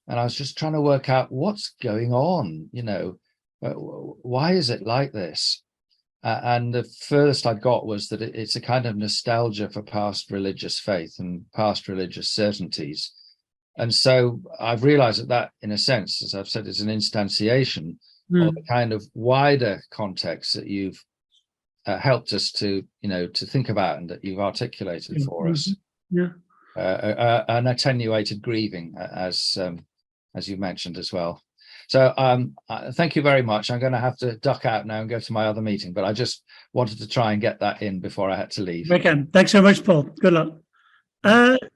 And I was just trying to work out what's going on, why is it like this? And the furthest I got was that it's a kind of nostalgia for past religious faith and past religious certainties. And so I've realized that in a sense, as I've said, is an instantiation of the kind of wider context that you've helped us to, to think about and that you've articulated for us. Yeah. An attenuated grieving, as you've mentioned as well. So thank you very much. I'm going to have to duck out now and go to my other meeting, but I just wanted to try and get that in before I had to leave. Okay, thanks so much, Paul. Good luck.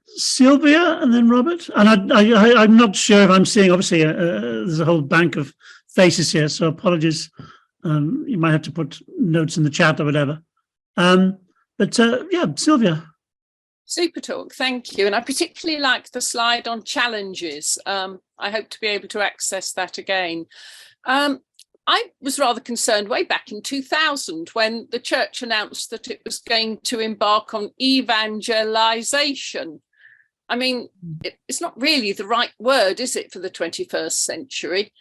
Sylvia and then Robert. And I'm not sure if I'm seeing, obviously, there's a whole bank of faces here, so apologies. You might have to put notes in the chat or whatever. But yeah, Sylvia. Super talk, thank you. And I particularly like the slide on challenges. I hope to be able to access that again. I was rather concerned way back in 2000 when the church announced that it was going to embark on evangelization. I mean, it's not really the right word, is it, for the 21st century?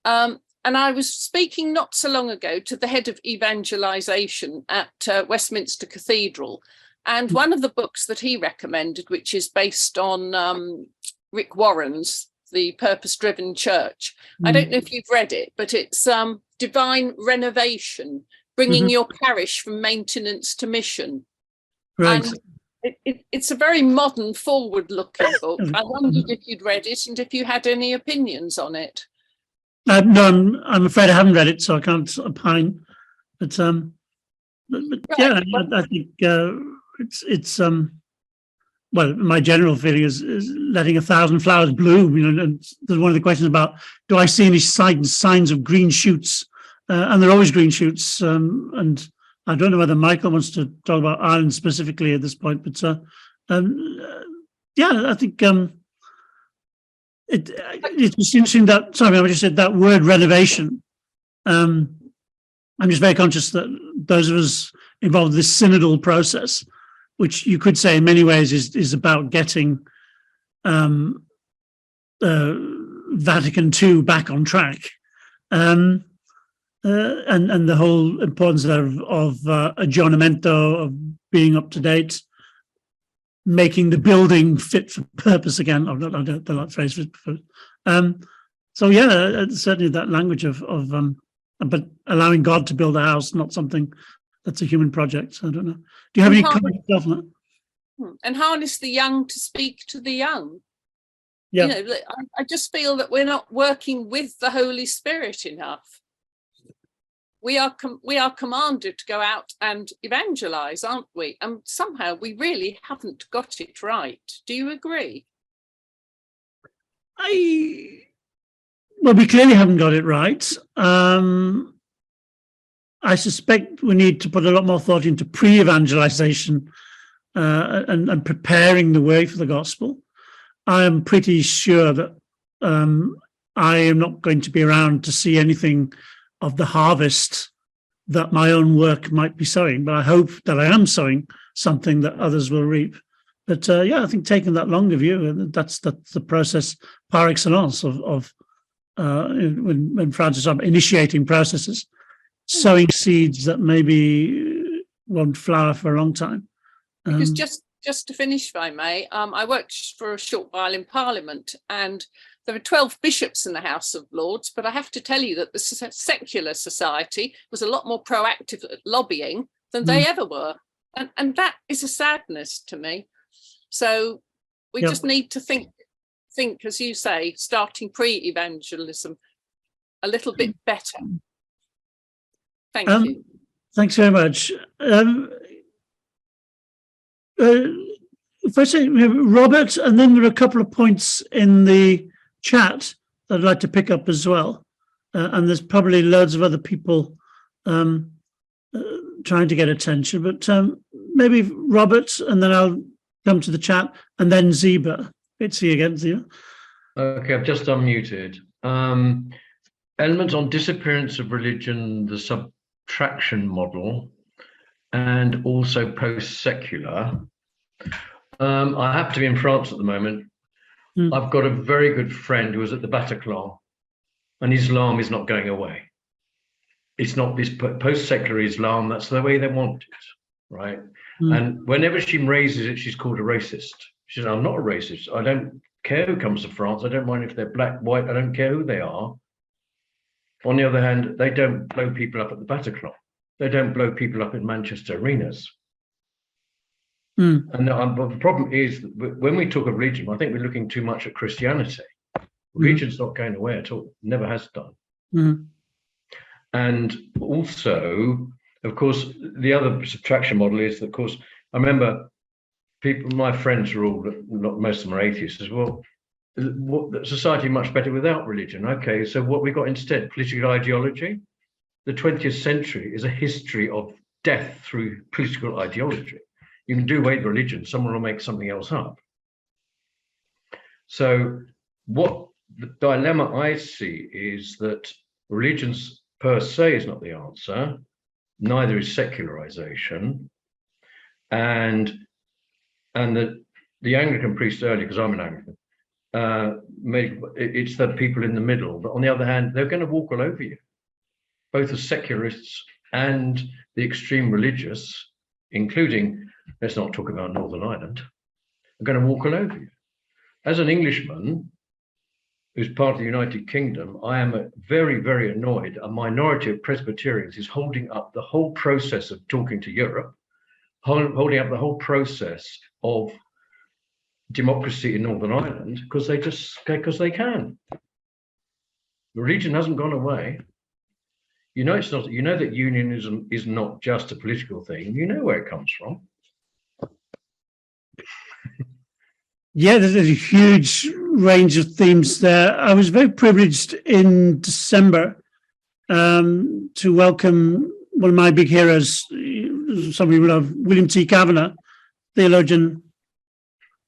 And I was speaking not so long ago to the head of evangelization at Westminster Cathedral. And one of the books that he recommended, which is based on Rick Warren's The Purpose-Driven Church. I don't know if you've read it, but it's Divine Renovation, Bringing Your Parish from Maintenance to Mission. Right. And it's a very modern, forward-looking book. I wondered if you'd read it and if you had any opinions on it. No, I'm afraid I haven't read it, so I can't opine. But right. Yeah, I think it's well, my general feeling is letting 1,000 flowers bloom. And there's one of the questions about, do I see any signs of green shoots? And they're always green shoots. And I don't know whether Michael wants to talk about Ireland specifically at this point, but yeah, I think it's interesting that, sorry, I just said that word renovation. I'm just very conscious that those of us involved in this synodal process, which you could say in many ways is about getting Vatican II back on track, and the whole importance of aggiornamento, of being up to date, making the building fit for purpose again. I don't know that phrase. So yeah, certainly that language of but allowing God to build a house, not something that's a human project. I don't know. Do you have any comments on that? And harness the young to speak to the young. Yeah. I just feel that we're not working with the Holy Spirit enough. We are commanded to go out and evangelize, aren't we? And somehow we really haven't got it right. Do you agree? Well, we clearly haven't got it right. I suspect we need to put a lot more thought into pre-evangelization and preparing the way for the gospel. I am pretty sure that I am not going to be around to see anything of the harvest that my own work might be sowing, but I hope that I am sowing something that others will reap. But yeah, I think taking that longer view, that's the process par excellence of when Francis is initiating processes, sowing seeds that maybe won't flower for a long time. Because just to finish, if I may, I worked for a short while in Parliament, and there were 12 bishops in the House of Lords, but I have to tell you that the secular society was a lot more proactive at lobbying than they ever were. And that is a sadness to me. So we just need to think, as you say, starting pre-evangelism a little bit better. Thank you. Thanks very much. Firstly, we have Robert, and then there are a couple of points in the chat that I'd like to pick up as well. And there's probably loads of other people trying to get attention, but maybe Robert, and then I'll come to the chat, and then Zeba. It's you again, Zeba. Okay, I've just unmuted. Elements on disappearance of religion, the subtraction model, and also post-secular. I happen to be in France at the moment. I've got a very good friend who was at the Bataclan, and Islam is not going away. it's not this post-secular Islam. That's the way they want it, right? And whenever she raises it, she's called a racist. She says, I'm not a racist. I don't care who comes to France. I don't mind if they're black, white. I don't care who they are. On the other hand, they don't blow people up at the Bataclan. They don't blow people up in Manchester arenas. And but the problem is that when we talk of religion, I think we're looking too much at Christianity. Religion's not going away at all. Never has done. And also, of course, the other subtraction model is that, of course, I remember people, my friends are all, most of them are atheists as well. Society much better without religion. Okay, so what we got instead? Political ideology. The 20th century is a history of death through political ideology. You can do away with religion, someone will make something else up. So what the dilemma I see is that religions per se is not the answer, neither is secularization. And the Anglican priest earlier, because I'm an Anglican, it's the people in the middle. But on the other hand, they're going to walk all over you. Both the secularists and the extreme religious, including, let's not talk about Northern Ireland, are going to walk all over you. As an Englishman who's part of the United Kingdom, I am very, very annoyed. A minority of Presbyterians is holding up the whole process of talking to Europe, holding up the whole process of democracy in Northern Ireland because they can. Religion hasn't gone away. You know it's not. You know that unionism is not just a political thing. You know where it comes from. Yeah, there's a huge range of themes there. I was very privileged in December to welcome one of my big heroes, somebody we love, William T. Kavanagh, theologian.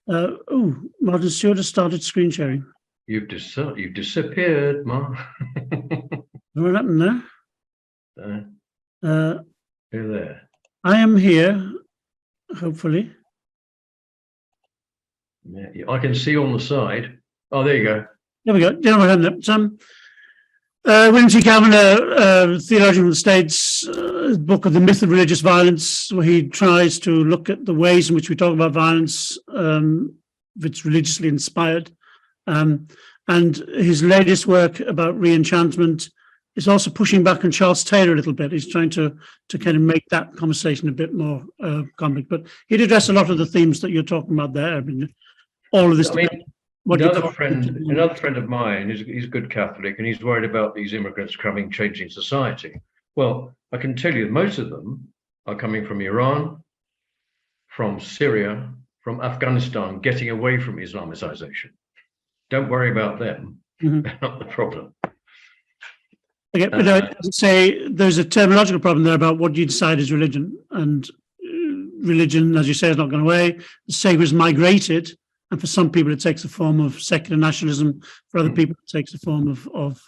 Martin Stewart has started screen sharing. You've disappeared, Mark. What happened there? You're there. I am here, hopefully. Yeah, I can see on the side. Oh, there you go. There we go. Do you know what happened? William T. Kavanagh, theologian from the States, book of The Myth of Religious Violence, where he tries to look at the ways in which we talk about violence, if it's religiously inspired. And his latest work about re-enchantment is also pushing back on Charles Taylor a little bit. He's trying to kind of make that conversation a bit more complex. But he'd address a lot of the themes that you're talking about there. I mean, all of this. I mean, another friend of mine he's a good Catholic, and he's worried about these immigrants changing society. Well, I can tell you most of them are coming from Iran, from Syria, from Afghanistan, getting away from Islamicization. Don't worry about them. They're not the problem. Okay, but I would say there's a terminological problem there about what you decide is religion. And religion, as you say, has not gone away. The sacred has migrated. And for some people, it takes the form of secular nationalism. For other people, it takes the form of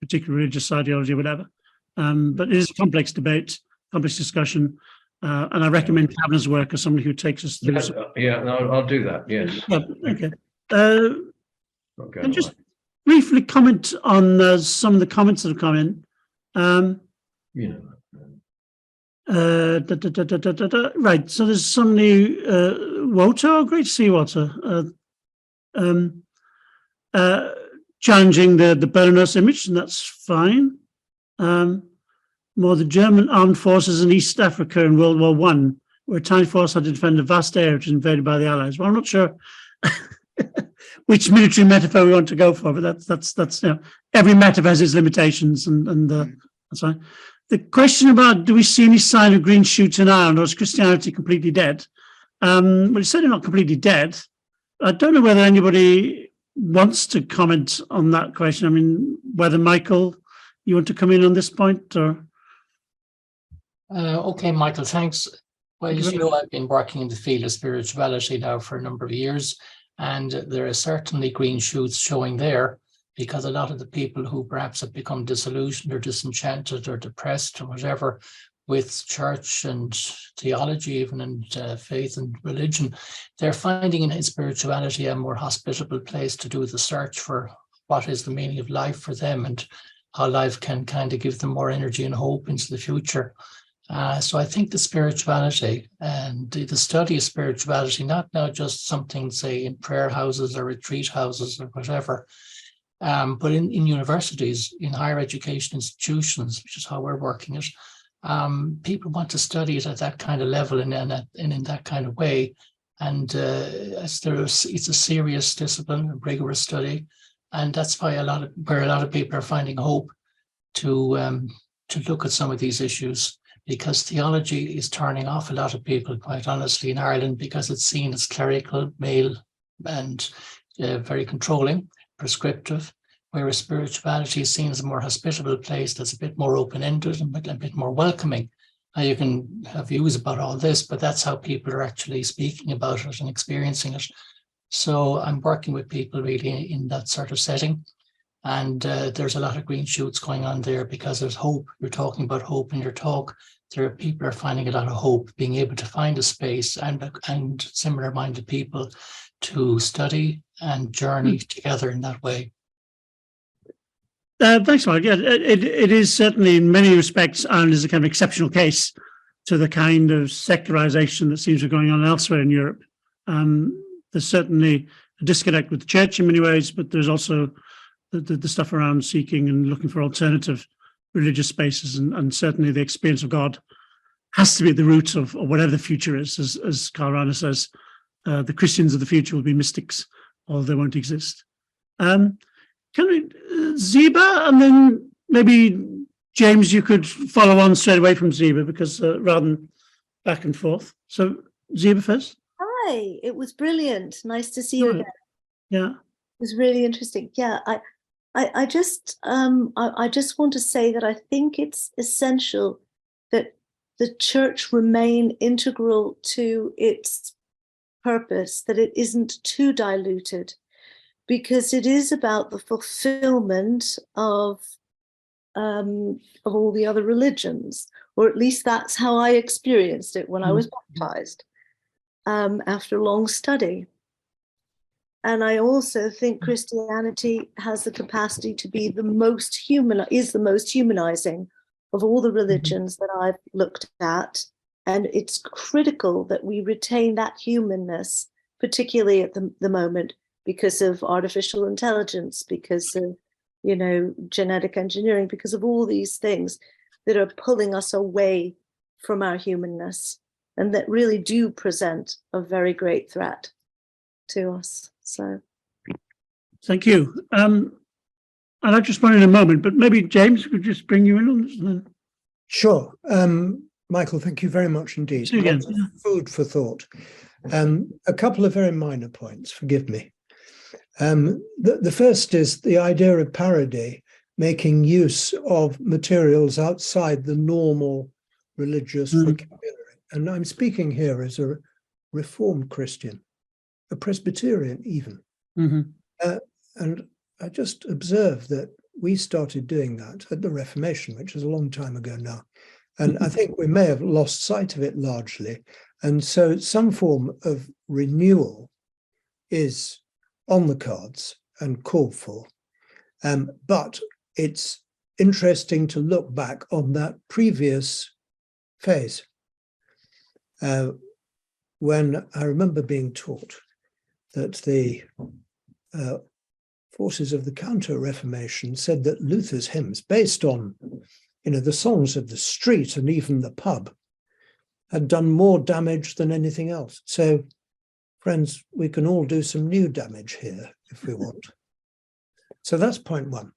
particular religious ideology or whatever. But it is a complex debate, complex discussion. And I recommend Kavanagh's work as somebody who takes us through. Yeah, I'll do that, yes. Yeah, okay. And just briefly comment on some of the comments that have come in. Right, so there's some new Walter, great to see you, Walter, challenging the Berlin image, and that's fine. More the German armed forces in East Africa in World War I, where a tiny force had to defend a vast area which was invaded by the Allies. Well, I'm not sure which military metaphor we want to go for, but that's every metaphor has its limitations, and that's fine. The question about do we see any sign of green shoots in Ireland, or is Christianity completely dead? Well, it's certainly not completely dead. I don't know whether anybody wants to comment on that question. I mean, whether Michael, you want to come in on this point, or? Okay, Michael, thanks. Well, as you know, I've been working in the field of spirituality now for a number of years, and there are certainly green shoots showing there, because a lot of the people who perhaps have become disillusioned or disenchanted or depressed or whatever with church and theology even, and faith and religion, they're finding in spirituality a more hospitable place to do the search for what is the meaning of life for them. And how life can kind of give them more energy and hope into the future. So I think the spirituality and the study of spirituality, not now just something, say, in prayer houses or retreat houses or whatever, but in universities, in higher education institutions, which is how we're working it, people want to study it at that kind of level and in that kind of way. And it's a serious discipline, a rigorous study, and that's why a lot of people are finding hope to look at some of these issues, because theology is turning off a lot of people, quite honestly, in Ireland, because it's seen as clerical, male, and very controlling, prescriptive, whereas spirituality is seen as a more hospitable place that's a bit more open-ended and a bit more welcoming. Now, you can have views about all this, but that's how people are actually speaking about it and experiencing it. So I'm working with people really in that sort of setting. And there's a lot of green shoots going on there because there's hope. You're talking about hope in your talk. People are finding a lot of hope, being able to find a space and similar-minded people to study and journey together in that way. Thanks, Mark. Yeah, it is certainly in many respects, Ireland is a kind of exceptional case to the kind of secularization that seems to be going on elsewhere in Europe. There's certainly a disconnect with the church in many ways, but there's also the stuff around seeking and looking for alternative religious spaces, and certainly the experience of God has to be at the root of whatever the future is. As Karl Rahner says, the Christians of the future will be mystics, or they won't exist. Can we, Ziba, and then maybe James, you could follow on straight away from Ziba, because rather than back and forth. So Ziba first. Hi, it was brilliant. Nice to see you again. Yeah, it was really interesting. Yeah, I just want to say that I think it's essential that the church remain integral to its purpose, that it isn't too diluted, because it is about the fulfillment of all the other religions, or at least that's how I experienced it when I was baptized after long study. And I also think Christianity has the capacity to be the most humanizing of all the religions that I've looked at. And it's critical that we retain that humanness, particularly at the moment, because of artificial intelligence, because of, genetic engineering, because of all these things that are pulling us away from our humanness and that really do present a very great threat to us. So, thank you. I'll just respond in a moment, but maybe James could just bring you in on this. Sure. Michael, thank you very much indeed. Food for thought. A couple of very minor points, forgive me. The first is the idea of parody, making use of materials outside the normal religious vocabulary. And I'm speaking here as a Reformed Christian, a Presbyterian even. And I just observed that we started doing that at the Reformation, which is a long time ago now. And I think we may have lost sight of it largely. And so some form of renewal is on the cards and called for. But it's interesting to look back on that previous phase, when I remember being taught that the forces of the Counter-Reformation said that Luther's hymns, based on the songs of the street and even the pub, had done more damage than anything else. So, friends, we can all do some new damage here if we want. So that's point one.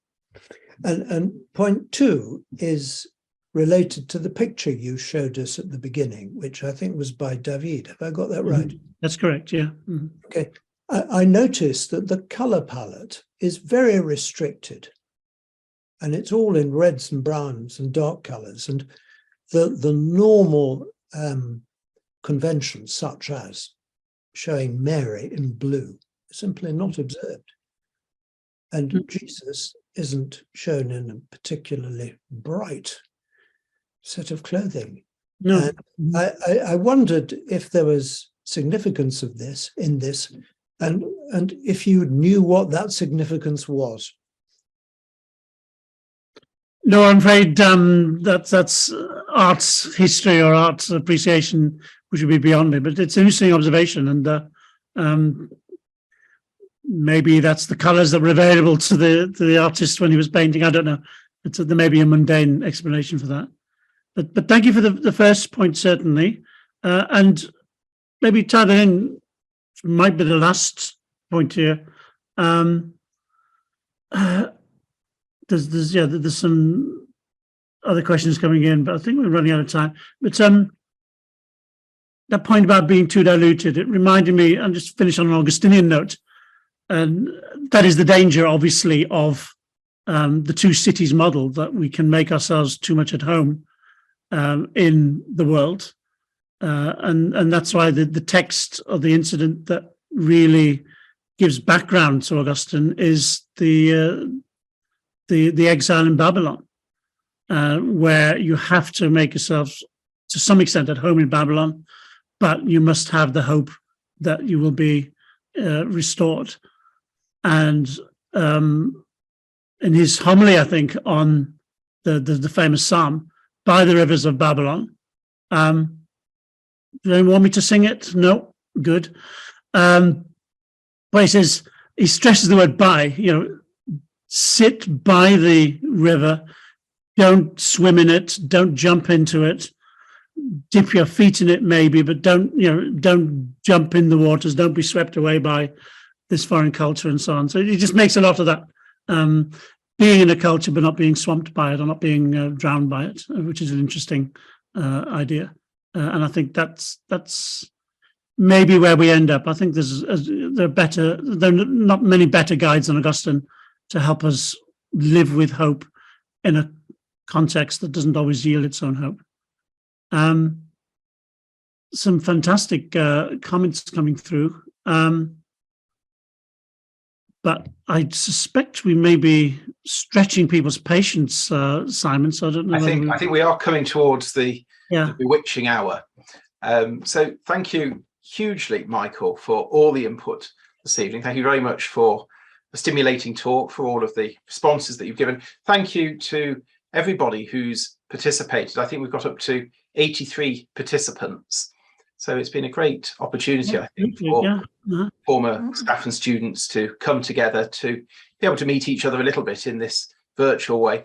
And point two is related to the picture you showed us at the beginning, which I think was by David. Have I got that right? That's correct, yeah. Okay. I noticed that the color palette is very restricted, and it's all in reds and browns and dark colors, and the normal conventions, such as showing Mary in blue, are simply not observed. And Jesus isn't shown in a particularly bright set of clothing. No. And I wondered if there was significance of this in this, and if you knew what that significance was. No, I'm afraid that's arts history or arts appreciation, which would be beyond me. But it's an interesting observation, and maybe that's the colours that were available to the artist when he was painting. I don't know. There may be a mundane explanation for that. But thank you for the first point, certainly, and maybe tie that in. Might be the last point here. There's some other questions coming in, but I think we're running out of time. But that point about being too diluted, it reminded me, and just finish on an Augustinian note, and that is the danger, obviously, of the two cities model, that we can make ourselves too much at home in the world. And that's why the text of the incident that really gives background to Augustine is the exile in Babylon, where you have to make yourself to some extent at home in Babylon, but you must have the hope that you will be restored. And in his homily, I think, on the famous psalm, "By the rivers of Babylon," do they want me to sing it? No, good. But he stresses the word "by." Sit by the river, don't swim in it, don't jump into it, dip your feet in it maybe, but don't jump in the waters, don't be swept away by this foreign culture and so on. So he just makes a lot of that, being in a culture but not being swamped by it or not being drowned by it, which is an interesting idea. And I think that's maybe where we end up. I think there are not many better guides than Augustine to help us live with hope in a context that doesn't always yield its own hope. Some fantastic comments coming through, but I suspect we may be stretching people's patience, Simon. So I don't know. I think we are coming towards the bewitching hour. So thank you hugely, Michael, for all the input this evening. Thank you very much for a stimulating talk, for all of the responses that you've given. Thank you to everybody who's participated. I think we've got up to 83 participants. So it's been a great opportunity, I think, for former staff and students to come together to be able to meet each other a little bit in this virtual way.